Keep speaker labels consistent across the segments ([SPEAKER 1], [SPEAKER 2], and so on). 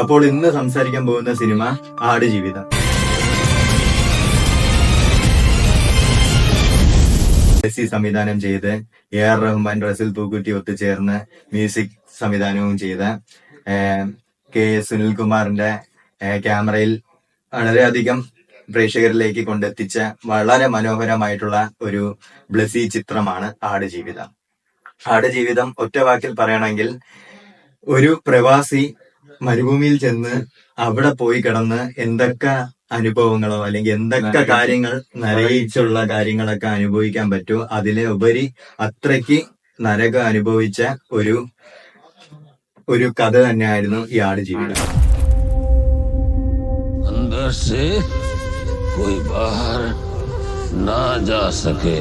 [SPEAKER 1] അപ്പോൾ ഇന്ന് സംസാരിക്കാൻ പോകുന്ന സിനിമ ആടുജീവിതം. സംവിധാനം ചെയ്ത് AR റഹ്മാൻ, റസിൽ പൂക്കുറ്റി ഒത്തുചേർന്ന് മ്യൂസിക് സംവിധാനവും ചെയ്ത K സുനിൽകുമാറിന്റെ ക്യാമറയിൽ വളരെയധികം പ്രേക്ഷകരിലേക്ക് കൊണ്ടെത്തിച്ച വളരെ മനോഹരമായിട്ടുള്ള ഒരു ബ്ലസി ചിത്രമാണ് ആടുജീവിതം. ആടുജീവിതം ഒറ്റ വാക്കിൽ പറയണമെങ്കിൽ ഒരു പ്രവാസി മരുഭൂമിയിൽ ചെന്ന് അവിടെ പോയി കിടന്ന് എന്തൊക്കെ അനുഭവങ്ങളോ അല്ലെങ്കിൽ എന്തൊക്കെ കാര്യങ്ങൾ നരയിച്ചുള്ള കാര്യങ്ങളൊക്കെ അനുഭവിക്കാൻ പറ്റുമോ അതിലെ ഉപരി അത്രയ്ക്ക് നരകം അനുഭവിച്ച ഒരു കഥ തന്നെയായിരുന്നു ഈ ആടുജീവിതം.
[SPEAKER 2] अंदर से कोई बाहर ना जा सके.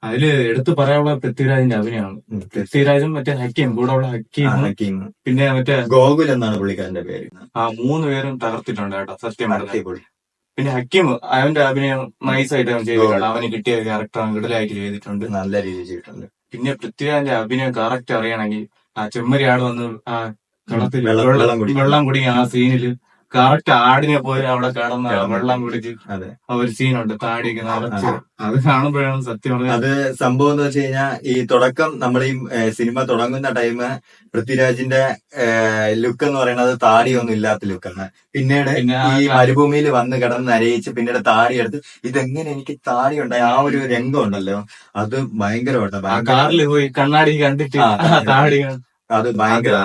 [SPEAKER 3] അതില് എടുത്തു പറയാനുള്ള പൃഥ്വിരാജിന്റെ അഭിനയമാണ്. പൃഥ്വിരാജും മറ്റേ ഹക്കീം കൂടെ ഉള്ള ഹക്കീം പിന്നെ മറ്റേ
[SPEAKER 1] ഗോകുൽ എന്നാണ് പുള്ളിക്കാരന്റെ പേര്.
[SPEAKER 3] ആ 3 പേരും തകർത്തിട്ടുണ്ട് കേട്ടോ, സത്യം പറഞ്ഞ. പിന്നെ ഹക്കീം അവന്റെ അഭിനയം നൈസായിട്ട് അവൻ ചെയ്തിട്ടുണ്ട്. അവന് കിട്ടിയ ക്യാരക്ടർ കിടലായിട്ട് ചെയ്തിട്ടുണ്ട്,
[SPEAKER 1] നല്ല രീതിയിൽ ചെയ്തിട്ടുണ്ട്.
[SPEAKER 3] പിന്നെ പൃഥ്വിരാജിന്റെ അഭിനയം കറക്റ്റ് അറിയണമെങ്കിൽ ആ ചെമ്മരി ആട് വന്ന് ആ കളത്തിൽ വെള്ളം കുടിക്കുക ആ സീനില് കറക്റ്റ് ആടിനെ പോയി അവിടെ കിടന്ന് വെള്ളം കുടിച്ച് ഒരു സീനുണ്ട്, താടിയൊക്കെ നിറച്ച്. അത് കാണുമ്പോഴാണ് സത്യം പറഞ്ഞത്.
[SPEAKER 1] അത് സംഭവം എന്ന് വെച്ച് കഴിഞ്ഞാൽ ഈ തുടക്കം നമ്മൾ ഈ സിനിമ തുടങ്ങുന്ന ടൈം പൃഥ്വിരാജിന്റെ ലുക്ക് എന്ന് പറയുന്നത് താടിയൊന്നും ഇല്ലാത്ത ലുക്കാണ്. പിന്നീട് ഈ മരുഭൂമിയിൽ വന്ന് കിടന്ന് നരയിച്ച് പിന്നീട് താടി എടുത്ത് ഇതെങ്ങനെ എനിക്ക് താടി ഉണ്ടായി ആ ഒരു രംഗം ഉണ്ടല്ലോ, അത് ഭയങ്കരമായിട്ട്
[SPEAKER 3] കാറിൽ പോയി കണ്ണാടി കണ്ടിട്ട് താടി
[SPEAKER 1] അത് ഭയങ്കര.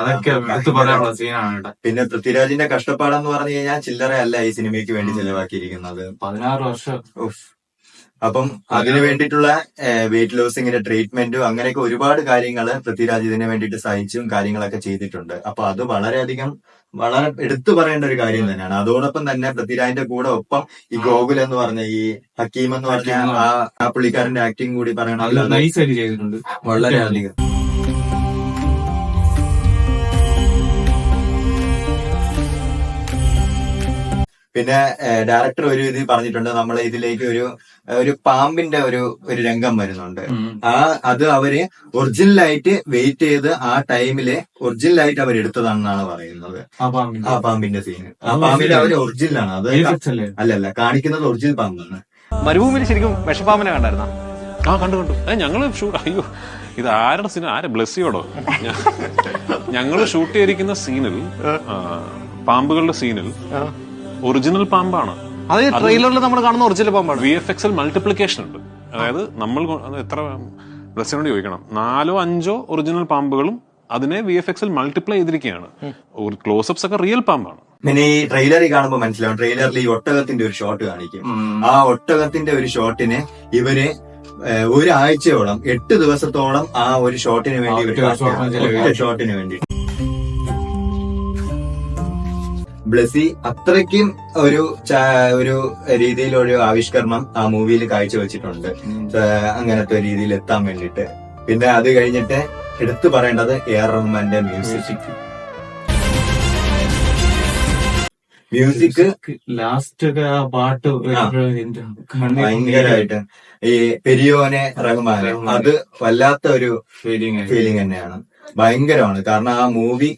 [SPEAKER 3] പിന്നെ
[SPEAKER 1] പൃഥ്വിരാജിന്റെ കഷ്ടപ്പാടെന്ന് പറഞ്ഞു കഴിഞ്ഞാൽ ചില്ലറ അല്ല ഈ സിനിമയ്ക്ക് വേണ്ടി ചെലവാക്കിയിരിക്കുന്നത്.
[SPEAKER 3] 16 വർഷം.
[SPEAKER 1] അപ്പം അതിനു വേണ്ടിയിട്ടുള്ള വെയിറ്റ് ലോസിങ്ങിന്റെ ട്രീറ്റ്മെന്റും അങ്ങനെയൊക്കെ ഒരുപാട് കാര്യങ്ങൾ പൃഥ്വിരാജ് ഇതിനു വേണ്ടിയിട്ട് സഹിച്ചും കാര്യങ്ങളൊക്കെ ചെയ്തിട്ടുണ്ട്. അപ്പൊ അത് വളരെ എടുത്തു പറയേണ്ട ഒരു കാര്യം തന്നെയാണ്. അതോടൊപ്പം തന്നെ പൃഥ്വിരാജിന്റെ കൂടെ ഒപ്പം ഈ ഗോകുൽ എന്ന് പറഞ്ഞ ഈ ഹക്കീം എന്ന് പറഞ്ഞ ആ പുള്ളിക്കാരന്റെ ആക്ടിങ് കൂടി
[SPEAKER 3] പറയണം,
[SPEAKER 1] വളരെയധികം. പിന്നെ ഡയറക്ടർ ഒരു ഇത് പറഞ്ഞിട്ടുണ്ട്, നമ്മൾ ഇതിലേക്ക് ഒരു പാമ്പിന്റെ ഒരു രംഗം വരുന്നുണ്ട്. അത് അവര് ഒറിജിനലായിട്ട് വെയിറ്റ് ചെയ്ത് ആ ടൈമില് ഒറിജിനലായിട്ട് അവർ എടുത്തതാണെന്നാണ് പറയുന്നത്. ആ പാമ്പിന്റെ സീന്, ആ പാമ്പിന്റെ അവര് ഒറിജിനലാണ്. അത് അല്ലല്ല, കാണിക്കുന്നത് ഒറിജിനൽ പാമ്പാണ്.
[SPEAKER 4] മരുഭൂമിയിൽ ശരിക്കും വിഷപ്പാമ്പിനെ കണ്ടായിരുന്ന?
[SPEAKER 5] ആ കണ്ടു. ഞങ്ങള് അയ്യോ ഇത് ആരുടെ സീൻ? ബ്ലസ്സിയോടോ? ഞങ്ങള് ഷൂട്ട് ചെയ്തിരിക്കുന്ന സീനിൽ പാമ്പുകളുടെ സീനിൽ ഒറിജിനൽ പാമ്പാണ്.
[SPEAKER 4] അത് ട്രെയിലറിൽ നമ്മൾ കാണുന്ന ഒറിജിനൽ പാമ്പാണ്.
[SPEAKER 5] VFX മൾട്ടിപ്ലിക്കേഷൻ ഉണ്ട്. അതായത് നമ്മൾ എത്ര ബ്ലസ്സിനോട് ചോദിക്കണം, 4 or 5 ഒറിജിനൽ പാമ്പുകളും അതിനെ VFX മൾട്ടിപ്ലൈ ചെയ്തിരിക്കുകയാണ്. ക്ലോസപ്സ് ഒക്കെ റിയൽ പാമ്പാണ്.
[SPEAKER 1] പിന്നെ ഈ ട്രെയിലറിൽ കാണുമ്പോൾ മനസ്സിലാവും, ട്രെയിലറിൽ ഈ ഒട്ടകത്തിന്റെ ഒരു ഷോട്ട് കാണിക്കും. ആ ഒട്ടകത്തിന്റെ ഒരു ഷോട്ടിന് ഇവര് ഒരാഴ്ചയോളം 8 ദിവസത്തോളം ആ ഒരു ഷോട്ടിന് വേണ്ടി ബ്ലസി അത്രയ്ക്കും ഒരു രീതിയിലൊരു ആവിഷ്കരണം ആ മൂവിയിൽ കാഴ്ചവെച്ചിട്ടുണ്ട്, അങ്ങനത്തെ രീതിയിൽ എത്താൻ വേണ്ടിട്ട്. പിന്നെ അത് കഴിഞ്ഞിട്ട് എടുത്തു പറയേണ്ടത് AR റഹ്മാന്റെ മ്യൂസിക്
[SPEAKER 3] ലാസ്റ്റ് പാട്ട്
[SPEAKER 1] ഭയങ്കരമായിട്ട് ഈ പെരിയോനെ റഹ്മാൻ, അത് വല്ലാത്ത ഒരു ഫീലിംഗ് തന്നെയാണ്. ഭയങ്കരമാണ്. കാരണം ആ മൂവി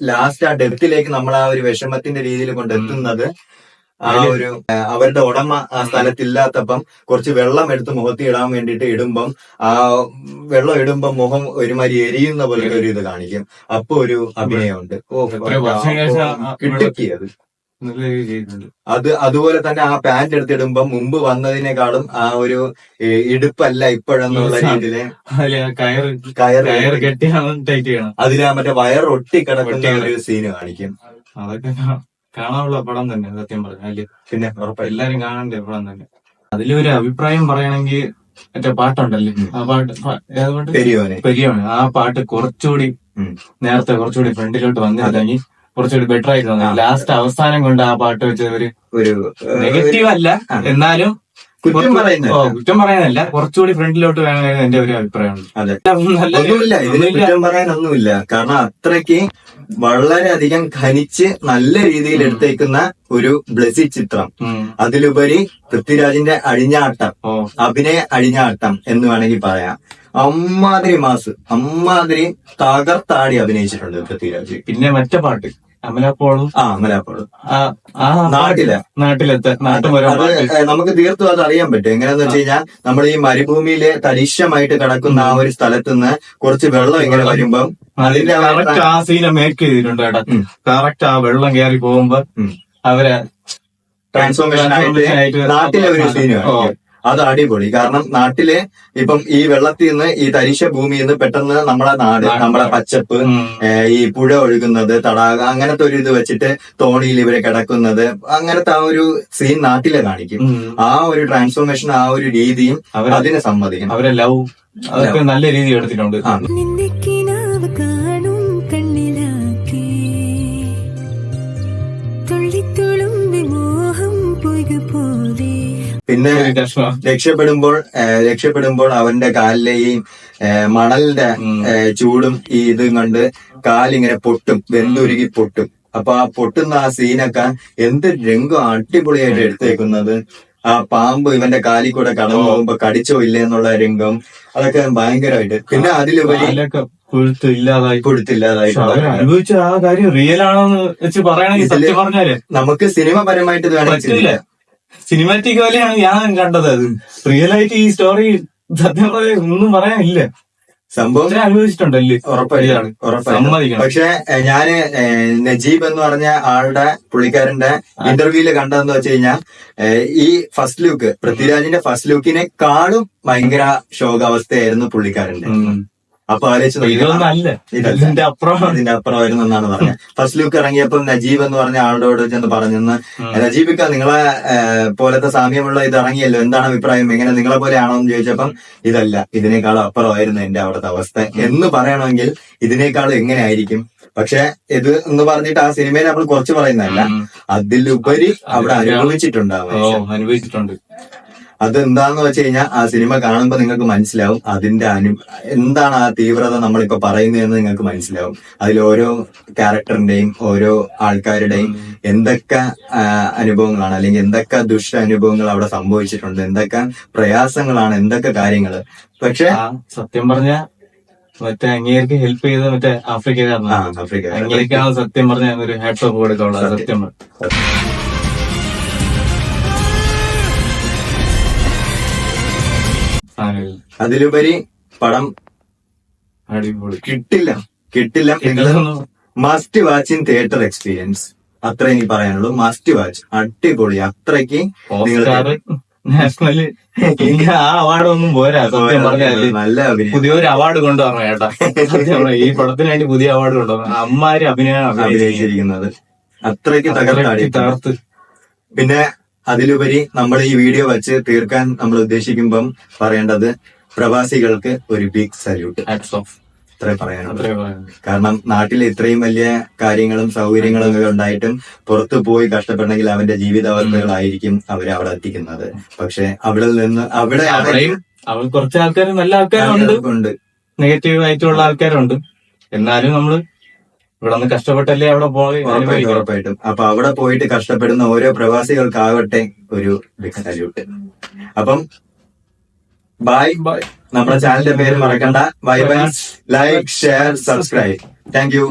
[SPEAKER 1] ലാസ്റ്റ് ആ ഡെപ്തിലേക്ക് നമ്മൾ ആ ഒരു വിഷമത്തിന്റെ രീതിയിൽ കൊണ്ടെത്തുന്നത് ആ ഒരു അവരുടെ ഉടമ ആ സ്ഥലത്തില്ലാത്തപ്പം കുറച്ച് വെള്ളം എടുത്ത് മുഖത്ത് ഇടാൻ വേണ്ടിയിട്ട് ഇടുമ്പം ആ വെള്ളം ഇടുമ്പം മുഖം ഒരുമാതിരി എരിയുന്ന പോലെ ഒരു ഇത് കാണിക്കും. അപ്പൊ ഒരു അഭിനയമുണ്ട്. കിട്ടിയത് അത് അതുപോലെ തന്നെ ആ പാന്റ് എടുത്തിടുമ്പം മുമ്പ് വന്നതിനേക്കാളും ആ ഒരു ഇടുപ്പല്ല ഇപ്പോഴെന്നുള്ള രീതിയില്
[SPEAKER 3] കയറ് കെട്ടിയാണ്
[SPEAKER 1] അതിലാ മറ്റേ വയർ ഒട്ടിക്കിടക്കുന്ന ഒരു സീന് കാണിക്കും.
[SPEAKER 3] അതൊക്കെ കാണാനുള്ള പടം തന്നെ സത്യം പറഞ്ഞാല്. പിന്നെ എല്ലാരും കാണേണ്ട പടം തന്നെ. അതിലൊരു അഭിപ്രായം പറയണമെങ്കിൽ മറ്റേ പാട്ടുണ്ടല്ലേ, ആ പാട്ട് പെരിയോന്, ആ പാട്ട് കുറച്ചുകൂടി നേരത്തെ കുറച്ചുകൂടി ഫ്രണ്ടിലോട്ട് വന്നില്ലെങ്കിൽ കുറച്ചുകൂടി ബെറ്റർ ആയിട്ട് തോന്നി. ലാസ്റ്റ് അവസാനം കൊണ്ട് ആ പാട്ട് വെച്ച ഒരു നെഗറ്റീവ് അല്ല, എന്നാലും
[SPEAKER 1] കുറ്റം പറയുന്നത്
[SPEAKER 3] കുറ്റം പറയാനല്ല, കുറച്ചുകൂടി ഫ്രണ്ടിലോട്ട് വേണമെന്ന് എന്റെ ഒരു അഭിപ്രായമാണ്.
[SPEAKER 1] അതെ,
[SPEAKER 3] നല്ല
[SPEAKER 1] ഒന്നുമില്ല ഇതിന് കുറ്റം പറയാനൊന്നുമില്ല. കാരണം അത്രയ്ക്ക് വളരെയധികം ഖനിച്ച് നല്ല രീതിയിൽ എടുത്തേക്കുന്ന ഒരു ബ്ലെസി ചിത്രം. അതിലുപരി പൃഥ്വിരാജിന്റെ അഴിഞ്ഞാട്ടം, അഭിനയ അഴിഞ്ഞാട്ടം എന്ന് വേണമെങ്കിൽ പറയാം. അമ്മാതിരി മാസ്, അമ്മാതിരി തകർത്താടി അഭിനയിച്ചിട്ടുണ്ട് പൃഥ്വിരാജ്.
[SPEAKER 3] പിന്നെ മറ്റേ പാട്ട് അമലാപ്പോളും
[SPEAKER 1] അമലാപ്പോളും
[SPEAKER 3] നാട്ടിലെത്ത
[SPEAKER 1] അത് നമുക്ക് തീർത്തും അത് അറിയാൻ പറ്റും. എങ്ങനെയാന്ന് വെച്ച് കഴിഞ്ഞാൽ നമ്മൾ ഈ മരുഭൂമിയിലെ തരിശമായിട്ട് കിടക്കുന്ന ആ ഒരു സ്ഥലത്ത് നിന്ന് കുറച്ച് വെള്ളം ഇങ്ങനെ വരുമ്പം അതിന്റെ
[SPEAKER 3] കറക്റ്റ് ആ സീനെ മേക്ക് ചെയ്തിട്ടുണ്ട് കേട്ടാ. കറക്റ്റ് ആ വെള്ളം കയറി പോകുമ്പോ അവരെ
[SPEAKER 1] ട്രാൻസ്ഫോർമേഷൻ ആയിട്ട് നാട്ടിലെ ഒരു സീനാണ്. അത് അടിപൊളി. കാരണം നാട്ടില് ഇപ്പം ഈ വെള്ളത്തിൽ നിന്ന്, ഈ തരിശ ഭൂമിയിൽ നിന്ന് പെട്ടെന്ന് നമ്മളെ നാട്, നമ്മളെ പച്ചപ്പ്, ഈ പുഴ ഒഴുകുന്നത്, തടാകം, അങ്ങനത്തെ ഒരു ഇത് വെച്ചിട്ട് തോണിയിൽ ഇവരെ കിടക്കുന്നത്, അങ്ങനത്തെ ആ ഒരു സീൻ നാട്ടിലെ കാണിക്കും. ആ ഒരു ട്രാൻസ്ഫോർമേഷൻ, ആ ഒരു രീതിയും അതിനെ സമ്മതിക്കും.
[SPEAKER 3] അവരെ ലവ് അതൊക്കെ നല്ല രീതിയിൽ എടുത്തിട്ടുണ്ട്.
[SPEAKER 1] പിന്നെ രക്ഷപ്പെടുമ്പോൾ അവന്റെ കാലിലെ ഈ മണലിന്റെ ചൂടും ഈ ഇതും കൊണ്ട് കാലിങ്ങനെ പൊട്ടും, വെന്തുരുകി പൊട്ടും. അപ്പൊ ആ പൊട്ടുന്ന ആ സീനൊക്കെ എന്ത് രംഗം അടിപൊളിയായിട്ട് എടുത്തേക്കുന്നത്. ആ പാമ്പ് ഇവന്റെ കാലിൽ കൂടെ കടന്നു പോകുമ്പോ കടിച്ചോ ഇല്ലേ എന്നുള്ള രംഗം, അതൊക്കെ ഭയങ്കരമായിട്ട്. പിന്നെ അതിലുപരി പുഴുത്തില്ലാതായി
[SPEAKER 3] അനുഭവിച്ച ആ കാര്യം റിയൽ ആണെന്ന് വെച്ച് പറയുകയാണെങ്കിൽ സത്യം പറഞ്ഞാല്
[SPEAKER 1] നമുക്ക് സിനിമപരമായിട്ട് ഇത് വേണമെങ്കിൽ
[SPEAKER 3] സിനിമാറ്റിക് പോലെയാണ് ഞാൻ കണ്ടത്. അത് റിയൽ ആയിട്ട് ഈ സ്റ്റോറി സത്യം പറയാൻ ഒന്നും പറയാനില്ല.
[SPEAKER 1] സംഭവം
[SPEAKER 3] അനുഭവിച്ചിട്ടുണ്ടല്ലേ?
[SPEAKER 1] ഉറപ്പായിട്ടും. പക്ഷെ ഞാന് നജീബ് എന്ന് പറഞ്ഞ ആളുടെ പുള്ളിക്കാരന്റെ ഇന്റർവ്യൂല് കണ്ടതെന്ന് വെച്ച് കഴിഞ്ഞാൽ ഈ ഫസ്റ്റ് ലുക്ക്, പൃഥ്വിരാജിന്റെ ഫസ്റ്റ് ലുക്കിനെക്കാളും ഭയങ്കര ശോകാവസ്ഥയായിരുന്നു പുള്ളിക്കാരന്റെ. അപ്പൊ ഇതിന്റെ അപ്പുറമായിരുന്നു എന്നാണ് പറഞ്ഞത്. ഫസ്റ്റ് ലുക്ക് ഇറങ്ങിയപ്പോ നജീബ് എന്ന് പറഞ്ഞ ആളോട് ചെന്ന് പറഞ്ഞെന്ന്, നജീബിക്ക നിങ്ങളെ പോലത്തെ സാമ്യമുള്ള ഇത് ഇറങ്ങിയല്ലോ, എന്താണ് അഭിപ്രായം, എങ്ങനെ നിങ്ങളെ പോലെ ആണോ എന്ന് ചോദിച്ചപ്പം ഇതല്ല, ഇതിനേക്കാളും അപ്പുറമായിരുന്നു എന്റെ അവിടുത്തെ അവസ്ഥ എന്ന് പറയണമെങ്കിൽ ഇതിനേക്കാളും എങ്ങനെ ആയിരിക്കും. പക്ഷെ ഇത് എന്ന് പറഞ്ഞിട്ട് ആ സിനിമയിൽ നമ്മൾ കുറച്ച് പറയുന്നതല്ല, അതിലുപരി അവിടെ അനുഭവിച്ചിട്ടുണ്ട്. അതെന്താന്ന് വെച്ച് കഴിഞ്ഞാൽ ആ സിനിമ കാണുമ്പോൾ നിങ്ങൾക്ക് മനസ്സിലാവും അതിന്റെ എന്താണ് ആ തീവ്രത നമ്മളിപ്പോ പറയുന്നതെന്ന് നിങ്ങൾക്ക് മനസ്സിലാവും. അതിൽ ഓരോ ക്യാരക്ടറിന്റെയും ഓരോ ആൾക്കാരുടെയും എന്തൊക്കെ അനുഭവങ്ങളാണ്, അല്ലെങ്കിൽ എന്തൊക്കെ ദുഷ്ട അനുഭവങ്ങൾ അവിടെ സംഭവിച്ചിട്ടുണ്ട്, എന്തൊക്കെ പ്രയാസങ്ങളാണ്, എന്തൊക്കെ കാര്യങ്ങള്. പക്ഷെ
[SPEAKER 3] സത്യം പറഞ്ഞ മറ്റേ അങ്ങേർക്ക് ഹെൽപ്പ് ചെയ്ത മറ്റേ ആഫ്രിക്കയിലാണ്. അങ്ങേക്കാണ് സത്യം പറഞ്ഞ ഒരു ഹാറ്റ്സ് ഓഫ് കൊടുക്കാനുള്ളത്. സത്യം
[SPEAKER 1] അതിലുപരി പടം കിട്ടില്ല. നിങ്ങൾ must watch in theatre experience, അത്ര എനിക്ക് പറയാനുള്ളൂ. മസ്റ്റ് വാച്ച്, അടിപൊളി. അത്രയ്ക്ക്
[SPEAKER 3] നാഷണല് ആ അവാർഡൊന്നും പോരാ സത്യം പറഞ്ഞാല്.
[SPEAKER 1] നല്ല അഭിനയം,
[SPEAKER 3] പുതിയൊരു അവാർഡ് കൊണ്ടുവരണം ചേട്ടാ. ഈ പടത്തിന് വേണ്ടി പുതിയ അവാർഡ് കൊണ്ടുവരണം. അമ്മാര്
[SPEAKER 1] അഭിനയിച്ചിരിക്കുന്നത് അത്രയ്ക്ക് തകർത്ത്. പിന്നെ അതിലുപരി നമ്മൾ ഈ വീഡിയോ വെച്ച് തീർക്കാൻ നമ്മൾ ഉദ്ദേശിക്കുമ്പം പറയേണ്ടത്, പ്രവാസികൾക്ക് ഒരു ബിഗ് സല്യൂട്ട്. ഇത്രേ പറയാനുള്ളത്. കാരണം നാട്ടിൽ ഇത്രയും വലിയ കാര്യങ്ങളും സൗകര്യങ്ങളും ഒക്കെ ഉണ്ടായിട്ടും പുറത്തു പോയി കഷ്ടപ്പെടണമെങ്കിൽ അവന്റെ ജീവിതാവസ്ഥകളായിരിക്കും അവരെ അവിടെ എത്തിക്കുന്നത്. പക്ഷെ അവിടെ നിന്ന് അവിടെ
[SPEAKER 3] കുറച്ച് ആൾക്കാർ നല്ല ആൾക്കാരുണ്ട്, നെഗറ്റീവ് ആയിട്ടുള്ള ആൾക്കാരുണ്ട്. എന്നാലും നമ്മള് ഇവിടെ നിന്ന് കഷ്ടപ്പെട്ടല്ലേ അവിടെ പോയി.
[SPEAKER 1] ഉറപ്പായിട്ടും. അപ്പൊ അവിടെ പോയിട്ട് കഷ്ടപ്പെടുന്ന ഓരോ പ്രവാസികൾക്കാവട്ടെ ഒരു ബിഗ് സല്യൂട്ട്. അപ്പം ബൈ. നമ്മുടെ ചാനലിന്റെ പേര് മറക്കണ്ട. Bye bye. Like, share, subscribe. Thank you.